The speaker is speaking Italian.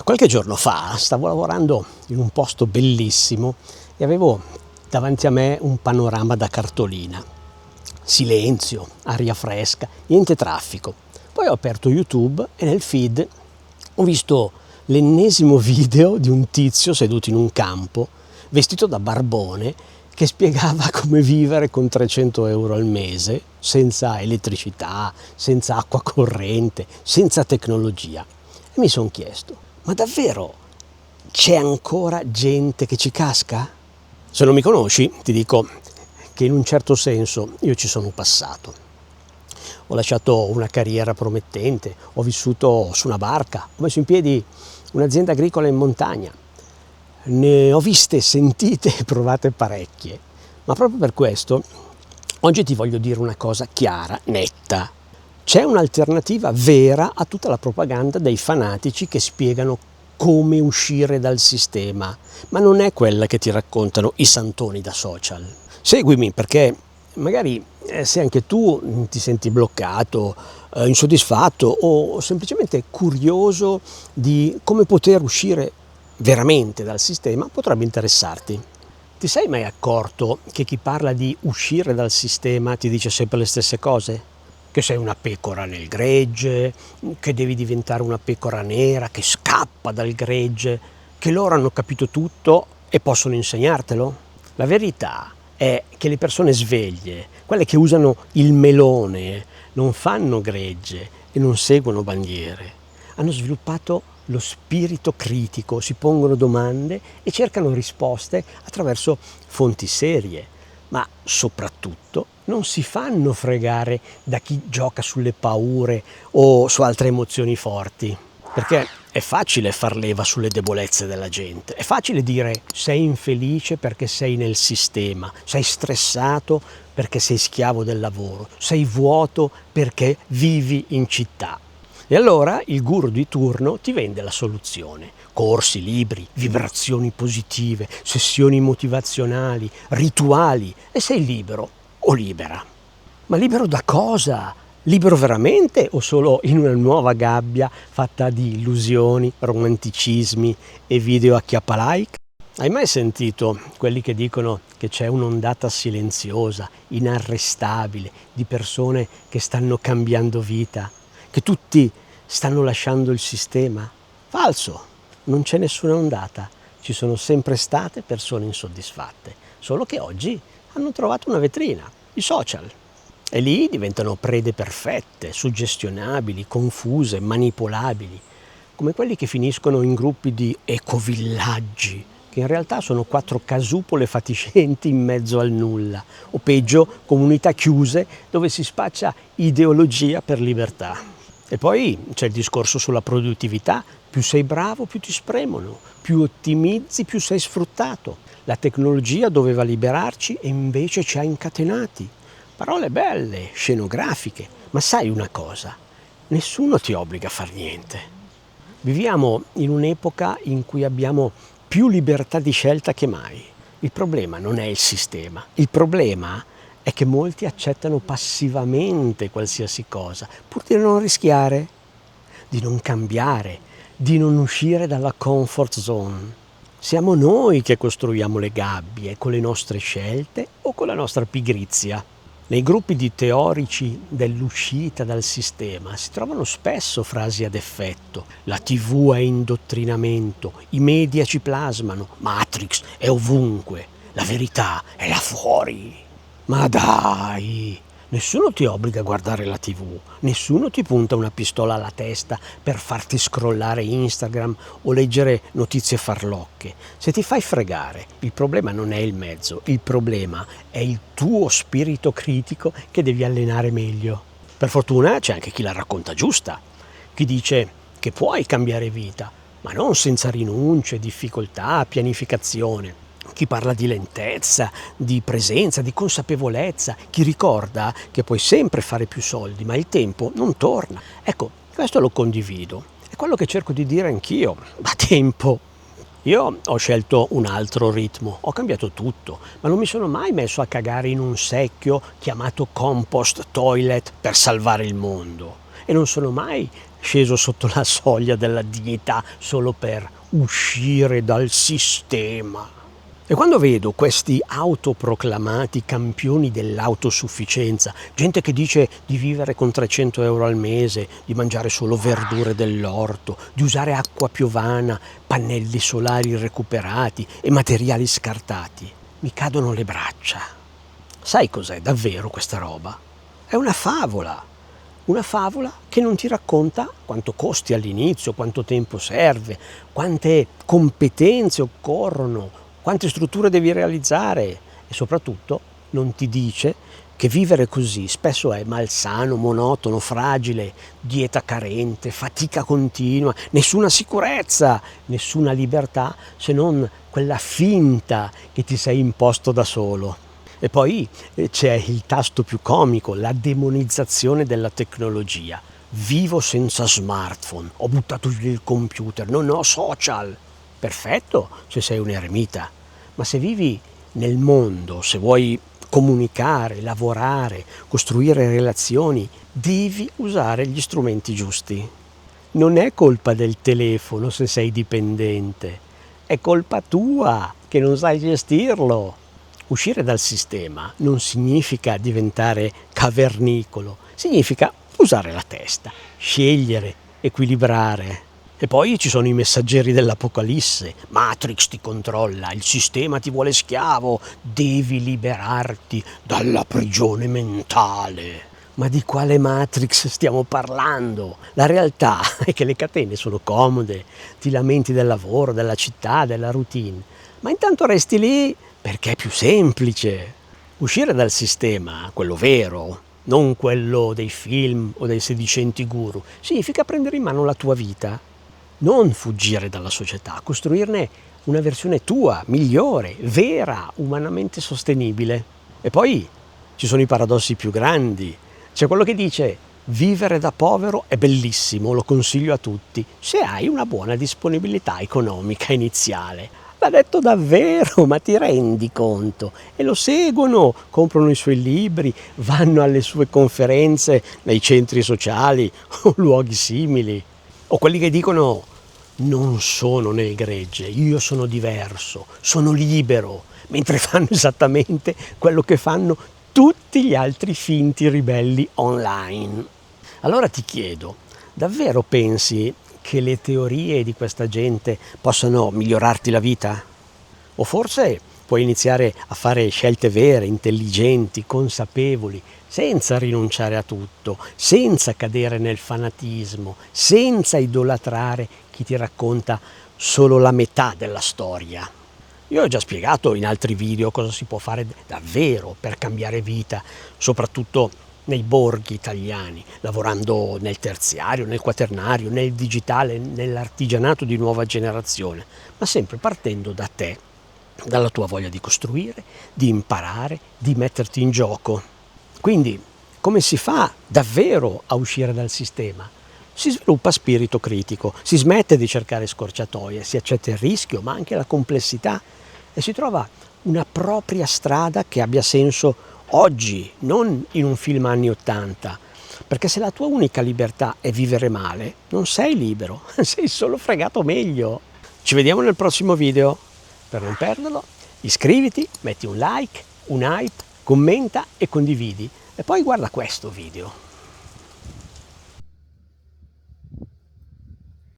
Qualche giorno fa stavo lavorando in un posto bellissimo e avevo davanti a me un panorama da cartolina. Silenzio, aria fresca, niente traffico. Poi ho aperto YouTube e nel feed ho visto l'ennesimo video di un tizio seduto in un campo, vestito da barbone, che spiegava come vivere con 300 euro al mese, senza elettricità, senza acqua corrente, senza tecnologia. E mi sono chiesto, ma davvero c'è ancora gente che ci casca? Se non mi conosci, ti dico che in un certo senso io ci sono passato. Ho lasciato una carriera promettente, ho vissuto su una barca, ho messo in piedi un'azienda agricola in montagna. Ne ho viste, sentite e provate parecchie, ma proprio per questo oggi ti voglio dire una cosa chiara, netta. C'è un'alternativa vera a tutta la propaganda dei fanatici che spiegano come uscire dal sistema, ma non è quella che ti raccontano i santoni da social. Seguimi, perché magari se anche tu ti senti bloccato, insoddisfatto o semplicemente curioso di come poter uscire veramente dal sistema, potrebbe interessarti. Ti sei mai accorto che chi parla di uscire dal sistema ti dice sempre le stesse cose? Che sei una pecora nel gregge, che devi diventare una pecora nera, che scappa dal gregge, che loro hanno capito tutto e possono insegnartelo? La verità è che le persone sveglie, quelle che usano il melone, non fanno gregge e non seguono bandiere. Hanno sviluppato lo spirito critico, si pongono domande e cercano risposte attraverso fonti serie, ma soprattutto non si fanno fregare da chi gioca sulle paure o su altre emozioni forti, perché è facile far leva sulle debolezze della gente, è facile dire sei infelice perché sei nel sistema, sei stressato perché sei schiavo del lavoro, sei vuoto perché vivi in città. E allora il guru di turno ti vende la soluzione. Corsi, libri, vibrazioni positive, sessioni motivazionali, rituali, e sei libero o libera. Ma libero da cosa? Libero veramente o solo in una nuova gabbia fatta di illusioni, romanticismi e video acchiappa-like? Hai mai sentito quelli che dicono che c'è un'ondata silenziosa, inarrestabile, di persone che stanno cambiando vita? Che tutti stanno lasciando il sistema? Falso, non c'è nessuna ondata, ci sono sempre state persone insoddisfatte, solo che oggi hanno trovato una vetrina, i social, e lì diventano prede perfette, suggestionabili, confuse, manipolabili, come quelli che finiscono in gruppi di ecovillaggi, che in realtà sono 4 casupole fatiscenti in mezzo al nulla, o peggio, comunità chiuse dove si spaccia ideologia per libertà. E poi c'è il discorso sulla produttività: più sei bravo più ti spremono, più ottimizzi più sei sfruttato. La tecnologia doveva liberarci e invece ci ha incatenati. Parole belle, scenografiche, ma sai una cosa? Nessuno ti obbliga a far niente. Viviamo in un'epoca in cui abbiamo più libertà di scelta che mai. Il problema non è il sistema, il problema è che molti accettano passivamente qualsiasi cosa, pur di non rischiare, di non cambiare, di non uscire dalla comfort zone. Siamo noi che costruiamo le gabbie con le nostre scelte o con la nostra pigrizia. Nei gruppi di teorici dell'uscita dal sistema si trovano spesso frasi ad effetto: la TV è indottrinamento, i media ci plasmano, Matrix è ovunque, la verità è là fuori. Ma dai, nessuno ti obbliga a guardare la TV, nessuno ti punta una pistola alla testa per farti scrollare Instagram o leggere notizie farlocche. Se ti fai fregare, il problema non è il mezzo, il problema è il tuo spirito critico che devi allenare meglio. Per fortuna c'è anche chi la racconta giusta, chi dice che puoi cambiare vita, ma non senza rinunce, difficoltà, pianificazione. Chi parla di lentezza, di presenza, di consapevolezza, chi ricorda che puoi sempre fare più soldi, ma il tempo non torna. Ecco, questo lo condivido. È quello che cerco di dire anch'io, da tempo. Io ho scelto un altro ritmo, ho cambiato tutto, ma non mi sono mai messo a cagare in un secchio chiamato compost toilet per salvare il mondo. E non sono mai sceso sotto la soglia della dignità solo per uscire dal sistema. E quando vedo questi autoproclamati campioni dell'autosufficienza, gente che dice di vivere con 300 euro al mese, di mangiare solo verdure dell'orto, di usare acqua piovana, pannelli solari recuperati e materiali scartati, mi cadono le braccia. Sai cos'è davvero questa roba? È una favola che non ti racconta quanto costi all'inizio, quanto tempo serve, quante competenze occorrono, quante strutture devi realizzare e soprattutto non ti dice che vivere così spesso è malsano, monotono, fragile, dieta carente, fatica continua, nessuna sicurezza, nessuna libertà se non quella finta che ti sei imposto da solo. E poi c'è il tasto più comico, la demonizzazione della tecnologia. Vivo senza smartphone, ho buttato via il computer, non ho social. Perfetto se sei un eremita, ma se vivi nel mondo, se vuoi comunicare, lavorare, costruire relazioni, devi usare gli strumenti giusti. Non è colpa del telefono se sei dipendente, è colpa tua che non sai gestirlo. Uscire dal sistema non significa diventare cavernicolo, significa usare la testa, scegliere, equilibrare. E poi ci sono i messaggeri dell'Apocalisse. Matrix ti controlla, il sistema ti vuole schiavo, devi liberarti dalla prigione mentale. Ma di quale Matrix stiamo parlando? La realtà è che le catene sono comode, ti lamenti del lavoro, della città, della routine, ma intanto resti lì perché è più semplice. Uscire dal sistema, quello vero, non quello dei film o dei sedicenti guru, significa prendere in mano la tua vita. Non fuggire dalla società, costruirne una versione tua, migliore, vera, umanamente sostenibile. E poi ci sono i paradossi più grandi. C'è quello che dice: vivere da povero è bellissimo, lo consiglio a tutti, se hai una buona disponibilità economica iniziale. L'ha detto davvero, ma ti rendi conto? E lo seguono, comprano i suoi libri, vanno alle sue conferenze nei centri sociali o luoghi simili. O quelli che dicono: non sono nel gregge, io sono diverso, sono libero, mentre fanno esattamente quello che fanno tutti gli altri finti ribelli online. Allora ti chiedo, davvero pensi che le teorie di questa gente possano migliorarti la vita? O forse puoi iniziare a fare scelte vere, intelligenti, consapevoli, senza rinunciare a tutto, senza cadere nel fanatismo, senza idolatrare chi ti racconta solo la metà della storia. Io ho già spiegato in altri video cosa si può fare davvero per cambiare vita, soprattutto nei borghi italiani, lavorando nel terziario, nel quaternario, nel digitale, nell'artigianato di nuova generazione, ma sempre partendo da te, dalla tua voglia di costruire, di imparare, di metterti in gioco. Quindi, come si fa davvero a uscire dal sistema? Si sviluppa spirito critico, si smette di cercare scorciatoie, si accetta il rischio, ma anche la complessità, e si trova una propria strada che abbia senso oggi, non in un film anni '80, perché se la tua unica libertà è vivere male, non sei libero, sei solo fregato meglio. Ci vediamo nel prossimo video. Per non perderlo, iscriviti, metti un like, un hype, commenta e condividi. E poi guarda questo video.